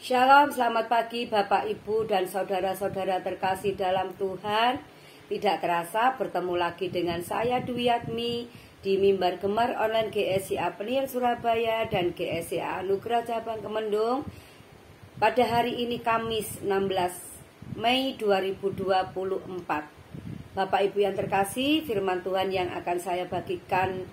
Shalom, selamat pagi Bapak, Ibu, dan saudara-saudara terkasih dalam Tuhan. Tidak terasa bertemu lagi dengan saya Dwi Yatmi di Mimbar Gemar Online GSCA Peniel Surabaya dan GSCA Anugerah Cabang Kemendung. Pada hari ini Kamis 16 Mei 2024. Bapak Ibu yang terkasih, firman Tuhan yang akan saya bagikan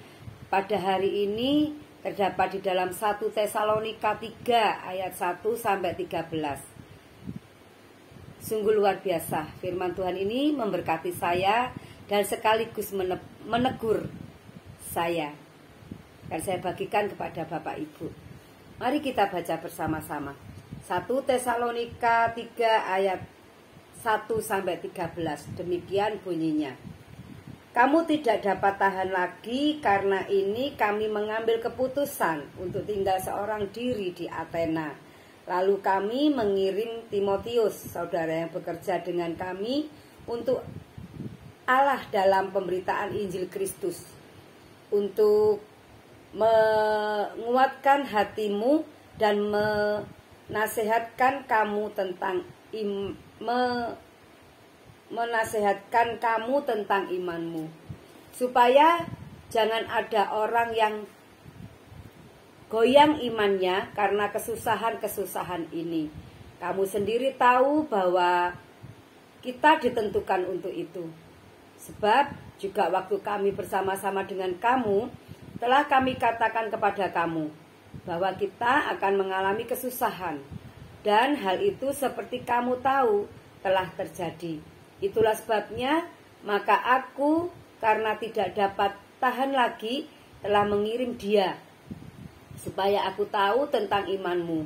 pada hari ini terdapat di dalam 1 Tesalonika 3 ayat 1 sampai 13. Sungguh luar biasa, firman Tuhan ini memberkati saya dan sekaligus menegur saya. Dan saya bagikan kepada Bapak Ibu. Mari kita baca bersama-sama. 1 Tesalonika 3 ayat 1 sampai 13. Demikian bunyinya. Kamu tidak dapat tahan lagi, karena ini kami mengambil keputusan untuk tinggal seorang diri di Athena. Lalu kami mengirim Timotius, saudara yang bekerja dengan kami, untuk Allah dalam pemberitaan Injil Kristus, untuk menguatkan hatimu dan menasihatkan kamu tentang imanmu, supaya jangan ada orang yang goyang imannya karena kesusahan-kesusahan ini. Kamu sendiri tahu bahwa kita ditentukan untuk itu. Sebab juga waktu kami bersama-sama dengan kamu, telah kami katakan kepada kamu bahwa kita akan mengalami kesusahan, dan hal itu seperti kamu tahu telah terjadi. Itulah sebabnya maka aku, karena tidak dapat tahan lagi, telah mengirim dia, supaya aku tahu tentang imanmu.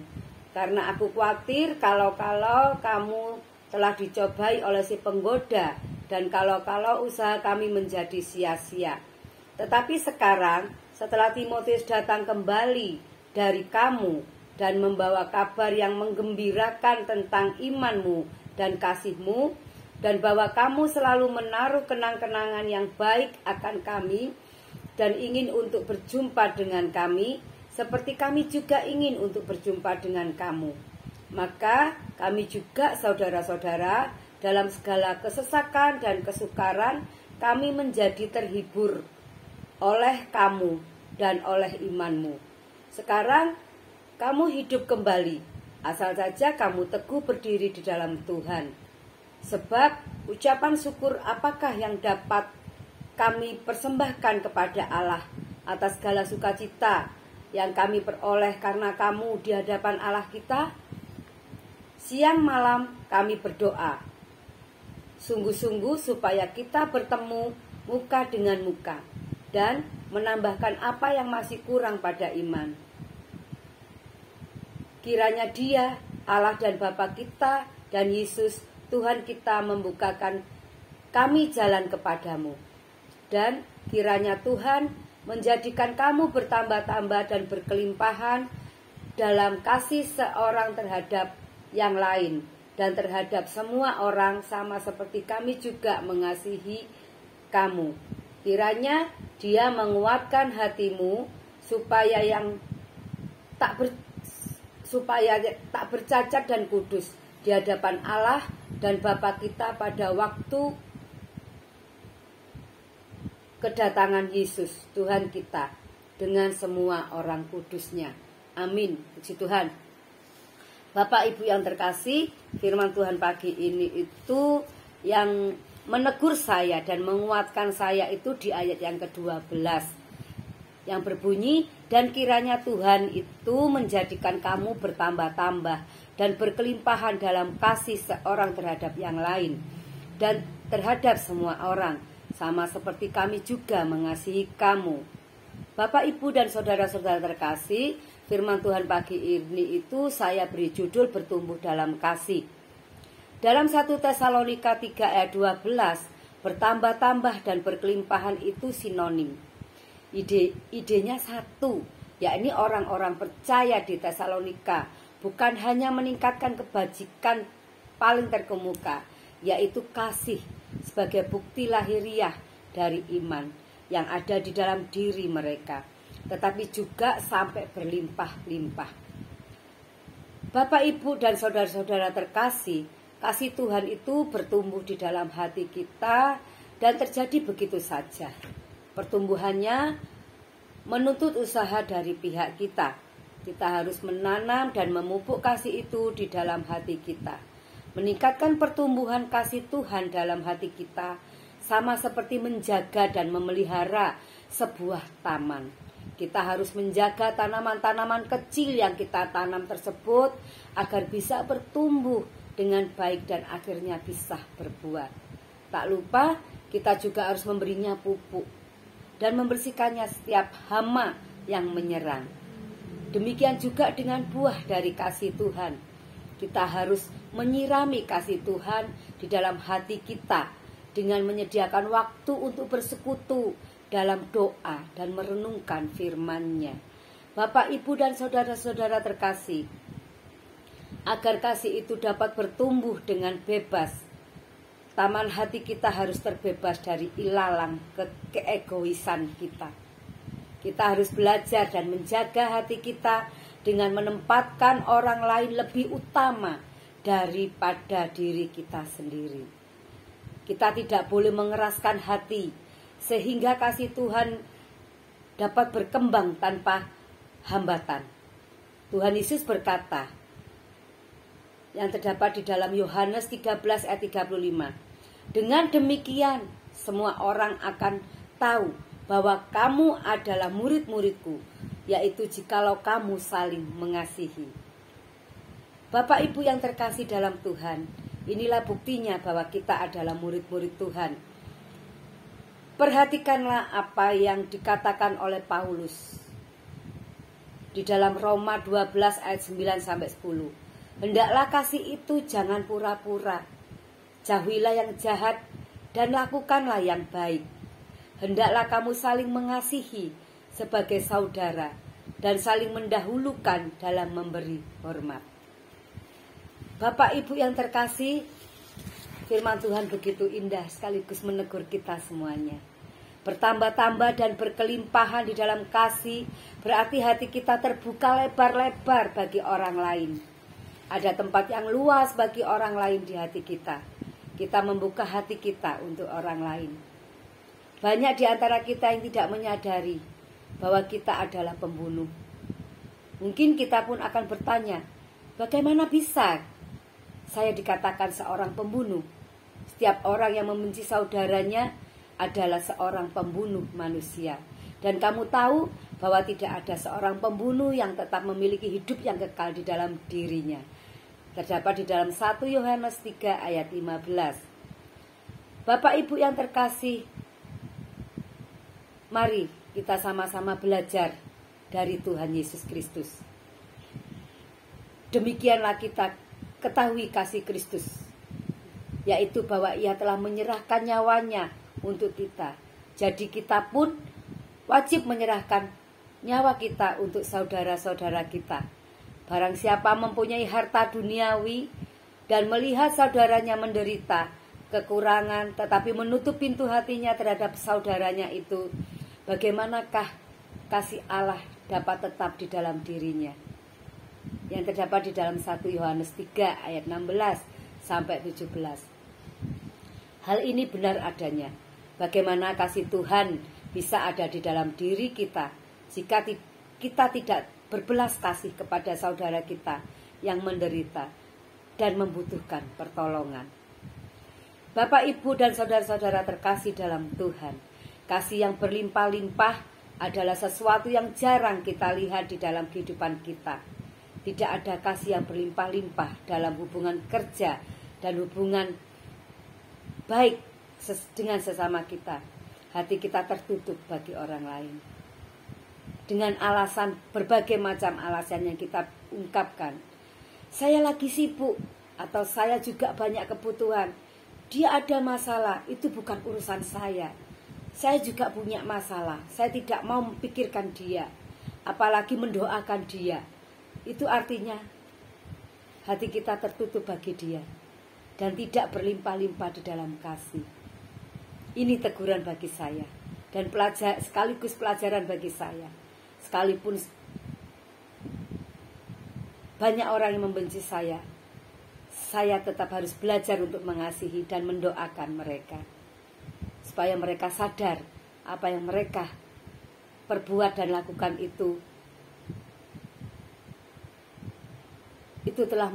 Karena aku khawatir kalau kamu telah dicobai oleh si penggoda, dan kalau usaha kami menjadi sia-sia. Tetapi sekarang, setelah Timotius datang kembali dari kamu dan membawa kabar yang menggembirakan tentang imanmu dan kasihmu, dan bahwa kamu selalu menaruh kenang-kenangan yang baik akan kami dan ingin untuk berjumpa dengan kami, seperti kami juga ingin untuk berjumpa dengan kamu. Maka kami juga, saudara-saudara, dalam segala kesesakan dan kesukaran, kami menjadi terhibur oleh kamu dan oleh imanmu. Sekarang kamu hidup kembali, asal saja kamu teguh berdiri di dalam Tuhan. Sebab ucapan syukur apakah yang dapat kami persembahkan kepada Allah atas segala sukacita yang kami peroleh karena kamu di hadapan Allah kita? Siang malam kami berdoa, sungguh-sungguh supaya kita bertemu muka dengan muka dan menambahkan apa yang masih kurang pada iman. Kiranya Dia, Allah dan Bapa kita dan Yesus Tuhan kita membukakan kami jalan kepadamu. Dan kiranya Tuhan menjadikan kamu bertambah-tambah dan berkelimpahan dalam kasih seorang terhadap yang lain, dan terhadap semua orang sama seperti kami juga mengasihi kamu. Kiranya Dia menguatkan hatimu supaya tak bercacat dan kudus di hadapan Allah dan Bapa kita pada waktu kedatangan Yesus Tuhan kita dengan semua orang kudusnya. Amin. Puji Tuhan. Bapak Ibu yang terkasih, firman Tuhan pagi ini itu yang menegur saya dan menguatkan saya itu di ayat yang ke-12 yang berbunyi, dan kiranya Tuhan itu menjadikan kamu bertambah-tambah dan berkelimpahan dalam kasih seorang terhadap yang lain dan terhadap semua orang, sama seperti kami juga mengasihi kamu. Bapak, Ibu, dan saudara-saudara terkasih, firman Tuhan pagi ini itu saya beri judul bertumbuh dalam kasih. Dalam 1 Tesalonika 3 ayat 12, bertambah-tambah dan berkelimpahan itu sinonim. Idenya satu, yakni orang-orang percaya di Tesalonika bukan hanya meningkatkan kebajikan paling terkemuka, yaitu kasih sebagai bukti lahiriah dari iman yang ada di dalam diri mereka, tetapi juga sampai berlimpah-limpah. Bapak, Ibu, dan saudara-saudara terkasih, kasih Tuhan itu bertumbuh di dalam hati kita dan terjadi begitu saja. Pertumbuhannya menuntut usaha dari pihak kita. Kita harus menanam dan memupuk kasih itu di dalam hati kita. Meningkatkan pertumbuhan kasih Tuhan dalam hati kita sama seperti menjaga dan memelihara sebuah taman. Kita harus menjaga tanaman-tanaman kecil yang kita tanam tersebut agar bisa bertumbuh dengan baik dan akhirnya bisa berbuah. Tak lupa kita juga harus memberinya pupuk dan membersihkannya setiap hama yang menyerang. Demikian juga dengan buah dari kasih Tuhan. Kita harus menyirami kasih Tuhan di dalam hati kita dengan menyediakan waktu untuk bersekutu dalam doa dan merenungkan firman-Nya. Bapak, Ibu, dan saudara-saudara terkasih, agar kasih itu dapat bertumbuh dengan bebas, taman hati kita harus terbebas dari ilalang keegoisan kita. Kita harus belajar dan menjaga hati kita dengan menempatkan orang lain lebih utama daripada diri kita sendiri. Kita tidak boleh mengeraskan hati sehingga kasih Tuhan dapat berkembang tanpa hambatan. Tuhan Yesus berkata, yang terdapat di dalam Yohanes 13 ayat 35. Dengan demikian semua orang akan tahu bahwa kamu adalah murid-muridku, yaitu jikalau kamu saling mengasihi. Bapak, Ibu yang terkasih dalam Tuhan, inilah buktinya bahwa kita adalah murid-murid Tuhan. Perhatikanlah apa yang dikatakan oleh Paulus di dalam Roma 12 ayat 9-10. Hendaklah kasih itu jangan pura-pura. Jauhilah yang jahat dan lakukanlah yang baik. Hendaklah kamu saling mengasihi sebagai saudara dan saling mendahulukan dalam memberi hormat. Bapak, Ibu yang terkasih, firman Tuhan begitu indah sekaligus menegur kita semuanya. Bertambah-tambah dan berkelimpahan di dalam kasih berarti hati kita terbuka lebar-lebar bagi orang lain. Ada tempat yang luas bagi orang lain di hati kita. Kita membuka hati kita untuk orang lain. Banyak di antara kita yang tidak menyadari bahwa kita adalah pembunuh. Mungkin kita pun akan bertanya, bagaimana bisa saya dikatakan seorang pembunuh? Setiap orang yang membenci saudaranya adalah seorang pembunuh manusia. Dan kamu tahu bahwa tidak ada seorang pembunuh yang tetap memiliki hidup yang kekal di dalam dirinya. Terdapat di dalam 1 Yohanes 3 ayat 15. Bapak, Ibu yang terkasih, mari kita sama-sama belajar dari Tuhan Yesus Kristus. Demikianlah kita ketahui kasih Kristus, yaitu bahwa Ia telah menyerahkan nyawanya untuk kita. Jadi kita pun wajib menyerahkan nyawa kita untuk saudara-saudara kita. Barang siapa mempunyai harta duniawi dan melihat saudaranya menderita kekurangan tetapi menutup pintu hatinya terhadap saudaranya itu, bagaimanakah kasih Allah dapat tetap di dalam dirinya? Yang terdapat di dalam 1 Yohanes 3 ayat 16-17. Hal ini benar adanya. Bagaimana kasih Tuhan bisa ada di dalam diri kita jika kita tidak berbelas kasih kepada saudara kita yang menderita dan membutuhkan pertolongan. Bapak, Ibu, dan saudara-saudara terkasih dalam Tuhan, kasih yang berlimpah-limpah adalah sesuatu yang jarang kita lihat di dalam kehidupan kita. Tidak ada kasih yang berlimpah-limpah dalam hubungan kerja dan hubungan baik dengan sesama kita. Hati kita tertutup bagi orang lain. Dengan alasan, berbagai macam alasan yang kita ungkapkan. Saya lagi sibuk, atau saya juga banyak kebutuhan. Dia ada masalah, itu bukan urusan saya. Saya juga punya masalah, saya tidak mau memikirkan dia, apalagi mendoakan dia. Itu artinya hati kita tertutup bagi dia dan tidak berlimpah-limpah di dalam kasih. Ini teguran bagi saya dan sekaligus pelajaran bagi saya. Sekalipun banyak orang yang membenci saya tetap harus belajar untuk mengasihi dan mendoakan mereka, supaya mereka sadar apa yang mereka perbuat dan lakukan itu telah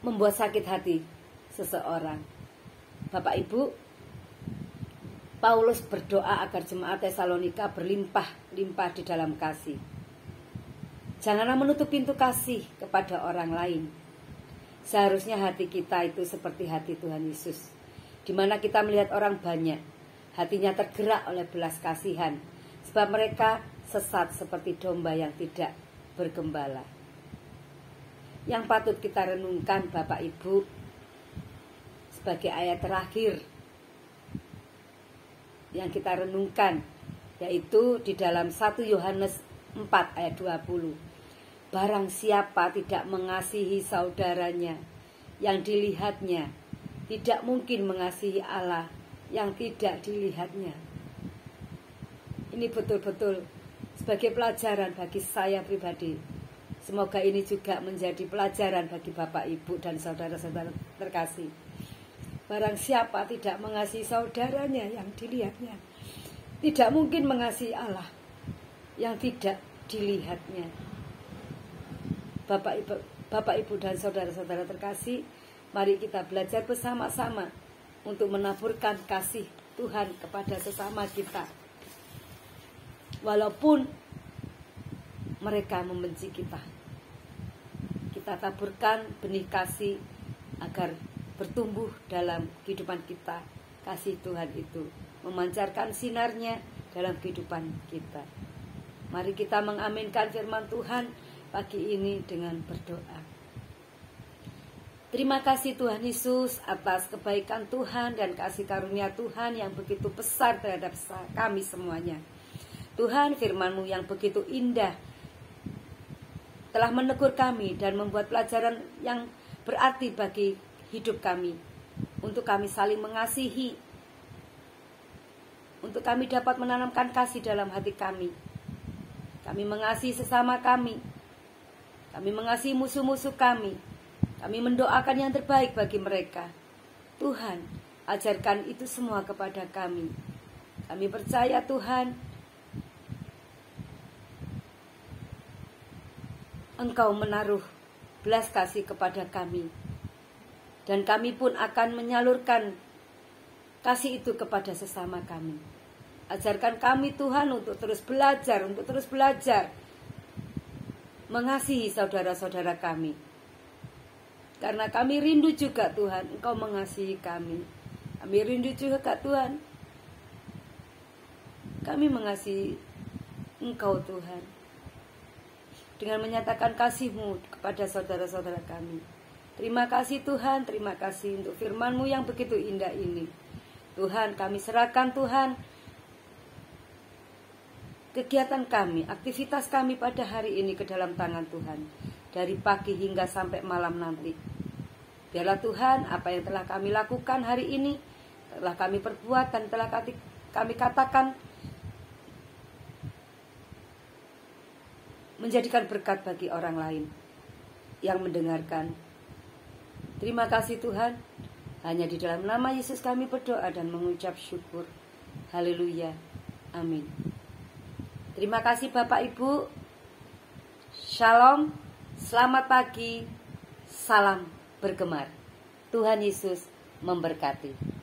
membuat sakit hati seseorang. Bapak Ibu, Paulus berdoa agar jemaat Tesalonika berlimpah-limpah di dalam kasih. Janganlah menutup pintu kasih kepada orang lain. Seharusnya hati kita itu seperti hati Tuhan Yesus, di mana kita melihat orang banyak, hatinya tergerak oleh belas kasihan, sebab mereka sesat seperti domba yang tidak bergembala. Yang patut kita renungkan Bapak Ibu, sebagai ayat terakhir yang kita renungkan, yaitu di dalam 1 Yohanes 4 ayat 20. Barang siapa tidak mengasihi saudaranya yang dilihatnya, tidak mungkin mengasihi Allah yang tidak dilihatnya. Ini betul-betul sebagai pelajaran bagi saya pribadi. Semoga ini juga menjadi pelajaran bagi Bapak, Ibu, dan saudara-saudara terkasih. Barang siapa tidak mengasihi saudaranya yang dilihatnya, tidak mungkin mengasihi Allah yang tidak dilihatnya. Bapak, Ibu, dan saudara-saudara terkasih, mari kita belajar bersama-sama untuk menaburkan kasih Tuhan kepada sesama kita, walaupun mereka membenci kita. Kita taburkan benih kasih agar bertumbuh dalam kehidupan kita. Kasih Tuhan itu memancarkan sinarnya dalam kehidupan kita. Mari kita mengaminkan firman Tuhan pagi ini dengan berdoa. Terima kasih Tuhan Yesus atas kebaikan Tuhan dan kasih karunia Tuhan yang begitu besar terhadap kami semuanya. Tuhan, firman-Mu yang begitu indah telah menegur kami dan membuat pelajaran yang berarti bagi hidup kami, untuk kami saling mengasihi, untuk kami dapat menanamkan kasih dalam hati kami. Kami mengasihi sesama kami mengasihi musuh-musuh kami mendoakan yang terbaik bagi mereka. Tuhan, ajarkan itu semua kepada kami. Kami percaya Tuhan, Engkau menaruh belas kasih kepada kami, dan kami pun akan menyalurkan kasih itu kepada sesama kami. Ajarkan kami Tuhan untuk terus belajar mengasihi saudara-saudara kami, karena kami rindu juga Tuhan Engkau mengasihi kami. Kami rindu juga Tuhan, kami mengasihi Engkau Tuhan, dengan menyatakan kasih-Mu kepada saudara-saudara kami. Terima kasih Tuhan, terima kasih untuk firman-Mu yang begitu indah ini. Tuhan, kami serahkan Tuhan kegiatan kami, aktivitas kami pada hari ini ke dalam tangan Tuhan, dari pagi hingga sampai malam nanti. Biarlah Tuhan, apa yang telah kami lakukan hari ini, telah kami perbuat dan telah kami katakan, menjadikan berkat bagi orang lain yang mendengarkan. Terima kasih Tuhan. Hanya di dalam nama Yesus kami berdoa dan mengucap syukur. Haleluya. Amin. Terima kasih Bapak Ibu. Shalom. Selamat pagi. Salam bergemar. Tuhan Yesus memberkati.